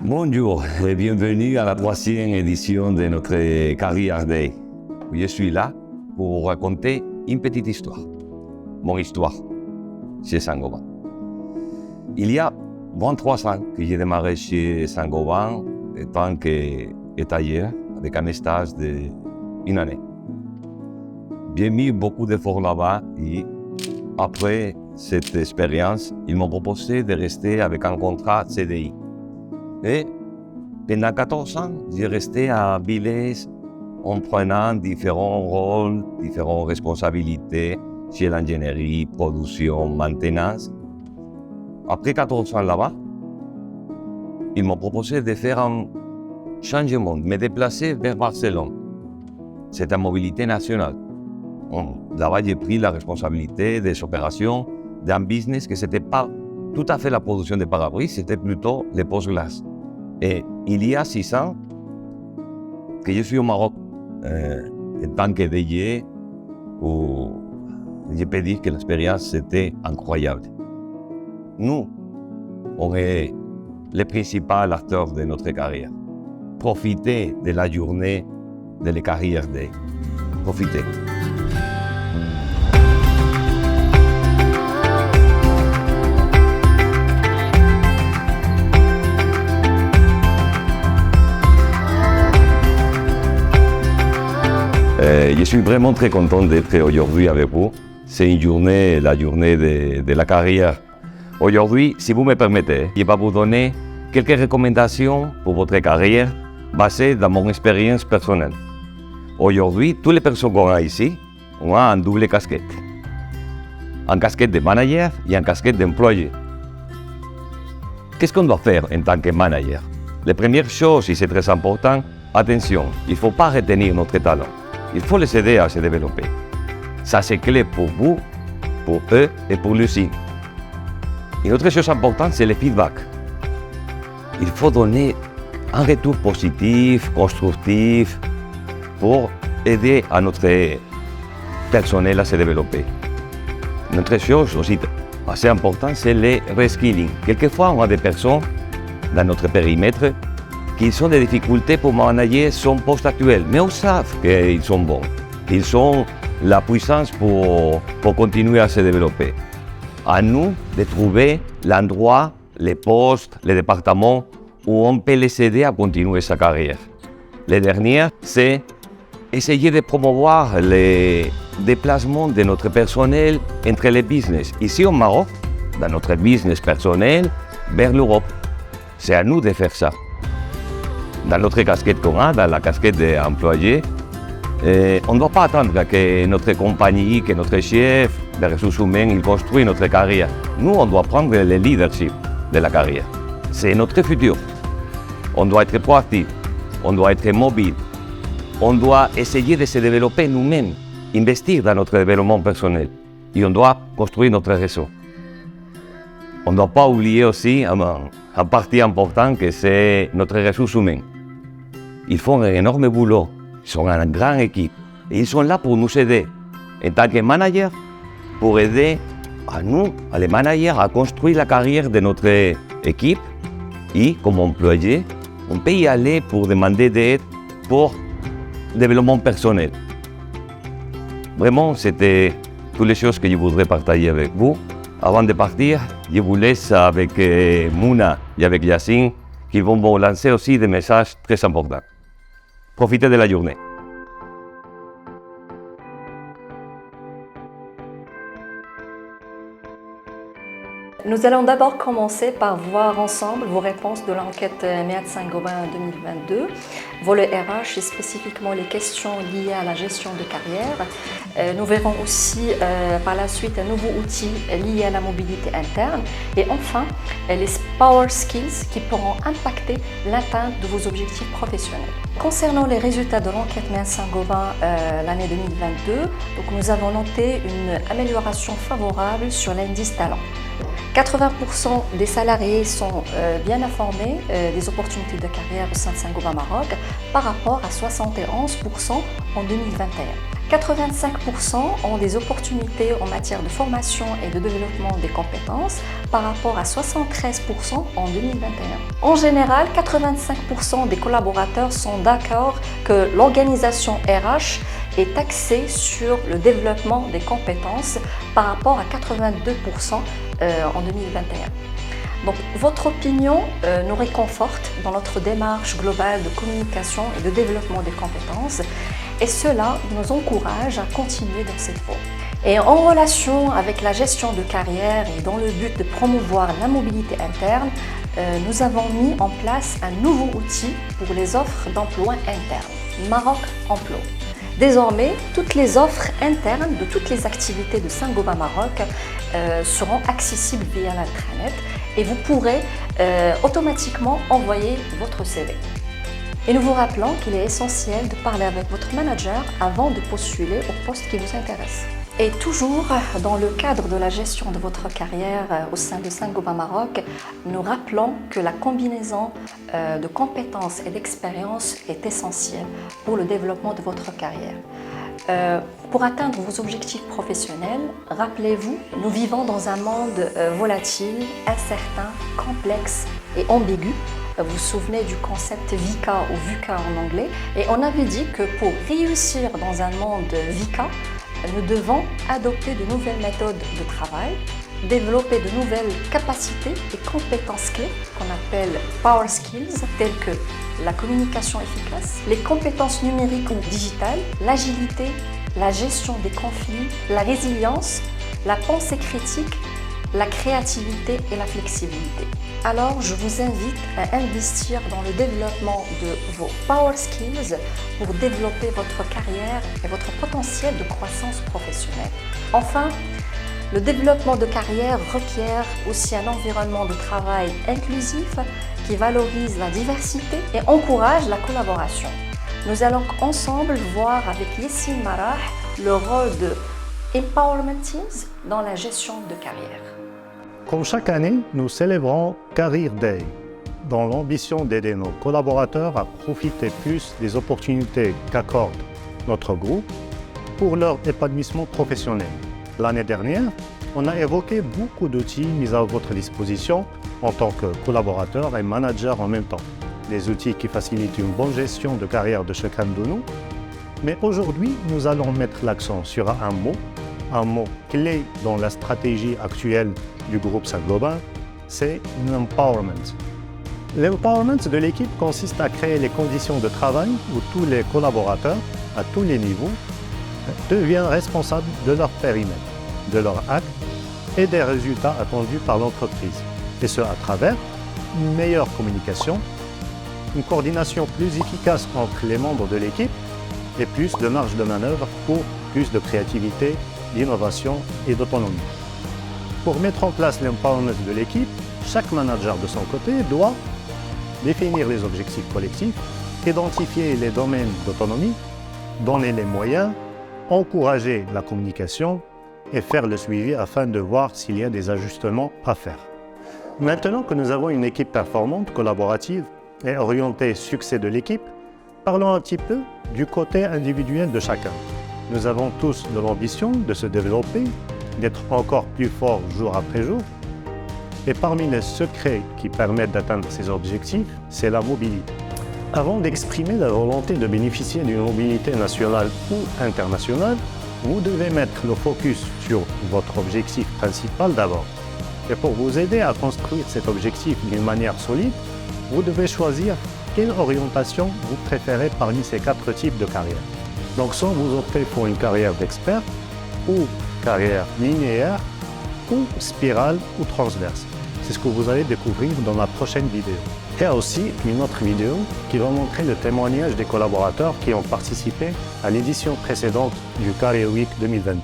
Bonjour et bienvenue à la 3e édition de notre Career Day. Je suis là pour vous raconter une petite histoire. Mon histoire chez Saint-Gobain. Il y a 23 ans que j'ai démarré chez Saint-Gobain en tant qu'étagère avec un stage d'une année. J'ai mis beaucoup d'efforts là-bas et après cette expérience, ils m'ont proposé de rester avec un contrat CDI. Et pendant 14 ans, j'ai resté à Villers en prenant différents rôles, différentes responsabilités chez l'ingénierie, production, maintenance. Après 14 ans là-bas, ils m'ont proposé de faire un changement, de me déplacer vers Barcelone. C'est une mobilité nationale. Là-bas, j'ai pris la responsabilité des opérations d'un business que ce n'était pas tout à fait la production de pare-brise, c'était plutôt les post-glaces. Et il y a 6 ans que je suis au Maroc en tant que DJ, où je peux dire que l'expérience était incroyable. Nous, on est les principaux acteurs de notre carrière. Profitez de la journée de la Career Day. Profitez. Je suis vraiment très content d'être aujourd'hui avec vous. C'est une journée, la journée de la carrière. Aujourd'hui, si vous me permettez, je vais vous donner quelques recommandations pour votre carrière basées dans mon expérience personnelle. Aujourd'hui, toutes les personnes qu'on a ici ont un double casquette. Une casquette de manager et une casquette d'employé. Qu'est-ce qu'on doit faire en tant que manager? La première chose, et c'est très important, attention, il ne faut pas retenir notre talent. Il faut les aider à se développer. Ça, c'est clé pour vous, pour eux et pour l'usine. Une autre chose importante, c'est le feedback. Il faut donner un retour positif, constructif, pour aider à notre personnel à se développer. Une autre chose aussi assez importante, c'est le reskilling. Quelquefois, on a des personnes dans notre périmètre qui ont des difficultés pour manager son poste actuel, mais on sait qu'ils sont bons. Ils ont la puissance pour continuer à se développer. À nous de trouver l'endroit, les postes, les départements où on peut les aider à continuer sa carrière. Le dernier, c'est essayer de promouvoir les déplacements de notre personnel entre les business. Ici au Maroc, dans notre business personnel, vers l'Europe. C'est à nous de faire ça. Dans notre casquette qu'on a, dans la casquette d'employé, on ne doit pas attendre que notre compagnie, que notre chef des ressources humaines, il construise notre carrière. Nous, on doit prendre le leadership de la carrière. C'est notre futur. On doit être proactif, on doit être mobile, on doit essayer de se développer nous-mêmes, investir dans notre développement personnel et on doit construire notre réseau. On ne doit pas oublier aussi un partie importante que c'est notre ressources humaines. Ils font un énorme boulot, ils sont une grande équipe et ils sont là pour nous aider en tant que manager, pour aider à nous, à les managers, à construire la carrière de notre équipe et comme employé, on peut y aller pour demander d'aide pour le développement personnel. Vraiment, c'était toutes les choses que je voudrais partager avec vous. Avant de partir, je vous laisse avec Mouna et avec Yacine qui vont vous lancer aussi des messages très importants. Profitez de la journée. Nous allons d'abord commencer par voir ensemble vos réponses de l'enquête MEAD Saint-Gobain 2022, volet RH et spécifiquement les questions liées à la gestion de carrière. Nous verrons aussi par la suite un nouveau outil lié à la mobilité interne et enfin les Power Skills qui pourront impacter l'atteinte de vos objectifs professionnels. Concernant les résultats de l'enquête MEAD Saint-Gobain l'année 2022, donc nous avons noté une amélioration favorable sur l'indice talent. 80% des salariés sont bien informés des opportunités de carrière au sein de Saint-Gobain Maroc par rapport à 71% en 2021. 85% ont des opportunités en matière de formation et de développement des compétences par rapport à 73% en 2021. En général, 85% des collaborateurs sont d'accord que l'organisation RH est axée sur le développement des compétences par rapport à 82% en 2021. Donc, votre opinion nous réconforte dans notre démarche globale de communication et de développement des compétences et cela nous encourage à continuer dans cette voie. Et en relation avec la gestion de carrière et dans le but de promouvoir la mobilité interne, nous avons mis en place un nouveau outil pour les offres d'emploi internes, Maroc Emploi. Désormais, toutes les offres internes de toutes les activités de Saint-Gobain Maroc seront accessibles via l'intranet et vous pourrez automatiquement envoyer votre CV. Et nous vous rappelons qu'il est essentiel de parler avec votre manager avant de postuler au poste qui vous intéresse. Et toujours dans le cadre de la gestion de votre carrière au sein de Saint-Gobain Maroc, nous rappelons que la combinaison de compétences et d'expériences est essentielle pour le développement de votre carrière. Pour atteindre vos objectifs professionnels, rappelez-vous, nous vivons dans un monde volatile, incertain, complexe et ambigu. Vous vous souvenez du concept VICA ou VUCA en anglais. Et on avait dit que pour réussir dans un monde VICA, nous devons adopter de nouvelles méthodes de travail, développer de nouvelles capacités et compétences clés qu'on appelle Power Skills, telles que la communication efficace, les compétences numériques ou digitales, l'agilité, la gestion des conflits, la résilience, la pensée critique, la créativité et la flexibilité. Alors, je vous invite à investir dans le développement de vos Power Skills pour développer votre carrière et votre potentiel de croissance professionnelle. Enfin, le développement de carrière requiert aussi un environnement de travail inclusif qui valorise la diversité et encourage la collaboration. Nous allons ensemble voir avec Yassine Marah le rôle de Empowerment Teams dans la gestion de carrière. Comme chaque année, nous célébrons Career Day, dans l'ambition d'aider nos collaborateurs à profiter plus des opportunités qu'accorde notre groupe pour leur épanouissement professionnel. L'année dernière, on a évoqué beaucoup d'outils mis à votre disposition en tant que collaborateur et manager en même temps. Des outils qui facilitent une bonne gestion de carrière de chacun de nous. Mais aujourd'hui, nous allons mettre l'accent sur un mot clé dans la stratégie actuelle du groupe Saint-Gobain, c'est l'empowerment. L'empowerment de l'équipe consiste à créer les conditions de travail où tous les collaborateurs, à tous les niveaux, deviennent responsables de leur périmètre, de leur acte et des résultats attendus par l'entreprise. Et ce, à travers une meilleure communication, une coordination plus efficace entre les membres de l'équipe et plus de marge de manœuvre pour plus de créativité, d'innovation et d'autonomie. Pour mettre en place l'empowerment de l'équipe, chaque manager de son côté doit définir les objectifs collectifs, identifier les domaines d'autonomie, donner les moyens, encourager la communication et faire le suivi afin de voir s'il y a des ajustements à faire. Maintenant que nous avons une équipe performante, collaborative et orientée succès de l'équipe, parlons un petit peu du côté individuel de chacun. Nous avons tous de l'ambition de se développer, d'être encore plus forts jour après jour. Et parmi les secrets qui permettent d'atteindre ces objectifs, c'est la mobilité. Avant d'exprimer la volonté de bénéficier d'une mobilité nationale ou internationale, vous devez mettre le focus sur votre objectif principal d'abord. Et pour vous aider à construire cet objectif d'une manière solide, vous devez choisir quelle orientation vous préférez parmi ces 4 types de carrières. Donc soit vous optez pour une carrière d'expert, ou carrière linéaire, ou spirale ou transverse. C'est ce que vous allez découvrir dans la prochaine vidéo. Il y a aussi une autre vidéo qui va montrer le témoignage des collaborateurs qui ont participé à l'édition précédente du Career Week 2022.